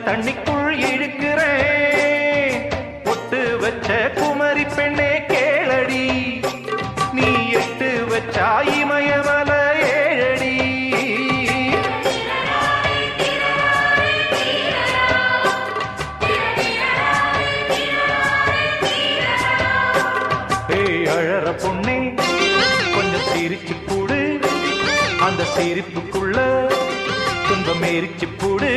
தண்ணிக்குள் இழுக்கிறேன். பொட்டு வச்ச குமரி பெண்ணே கேளடி, நீ எட்டு வச்சா இமயமல ஏழடி. அழற பொண்ணே கொஞ்சம் சிரிச்சு போடு, அந்த சிரிப்புக்குள்ள துன்பம் எரிச்சு போடு.